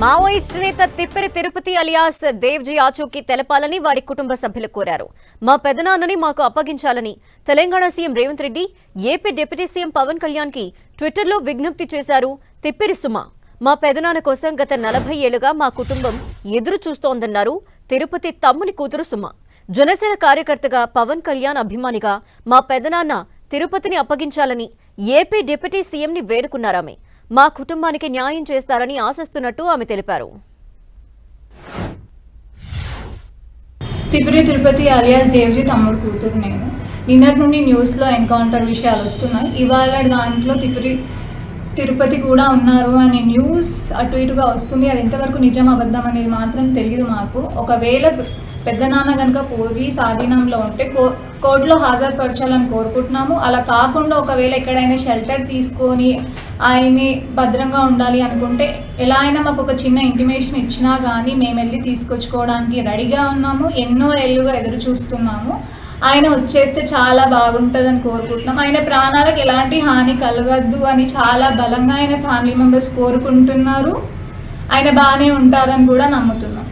Maoist నేత Tippiri Tirupati alias Devji ఆచూకీ తెలపాలని వారి కుటుంబ సభ్యులు కోరారు. మా పెదనాన్నని మాకు అప్పగించాలని Telangana CM Revanth Reddy AP deputy CM Pawan Kalyan కి ట్విట్టర్లో విజ్ఞప్తి చేశారు. తిప్పిరి సుమ మా పెదనాన్న కోసం గత 40 ఏళ్లుగా మా కుటుంబం ఎదురు చూస్తోందన్నారు. తిరుపతి తమ్ముని కూతురు సుమ జనసేన కార్యకర్తగా పవన్ కళ్యాణ్ అభిమానిగా మా పెదనాన్న తిరుపతిని అప్పగించాలని ఏపీ డిప్యూటీ సీఎంని వేడుకున్నారామె. మా కుటుంబానికి న్యాయం చేస్తారని ఆశిస్తున్నట్టు ఆమె తెలిపారు. తిప్పిరి తిరుపతి అలియాస్ దేవ్జీ తమ్ముడు కూతురు నేను. నిన్నటి నుండి న్యూస్లో ఎన్కౌంటర్ విషయాలు వస్తున్నాయి. ఇవాళ దాంట్లో తిరుపతి కూడా ఉన్నారు అనే న్యూస్ అటు ఇటుగా వస్తుంది. అది ఎంతవరకు నిజం అబద్ధం అనేది మాత్రం తెలియదు మాకు. ఒకవేళ పెద్దనాన్న కనుక పోలీస్ ఆధీనంలో ఉంటే కోర్టులో హాజరుపరచాలని కోరుకుంటున్నాము. అలా కాకుండా ఒకవేళ ఎక్కడైనా షెల్టర్ తీసుకొని ఆయన్ని భద్రంగా ఉండాలి అనుకుంటే ఎలా అయినా మాకు ఒక చిన్న ఇంటిమేషన్ ఇచ్చినా కానీ మేము వెళ్ళి తీసుకొచ్చుకోవడానికి రెడీగా ఉన్నాము. ఎన్నో ఏళ్ళుగా ఎదురు చూస్తున్నాము. ఆయన వచ్చేస్తే చాలా బాగుంటుందని కోరుకుంటున్నాం. ఆయన ప్రాణాలకు ఎలాంటి హాని కలగద్దు అని చాలా బలంగా ఆయన ఫ్యామిలీ మెంబర్స్ కోరుకుంటున్నారు. ఆయన బాగానే ఉంటారని కూడా నమ్ముతున్నాం.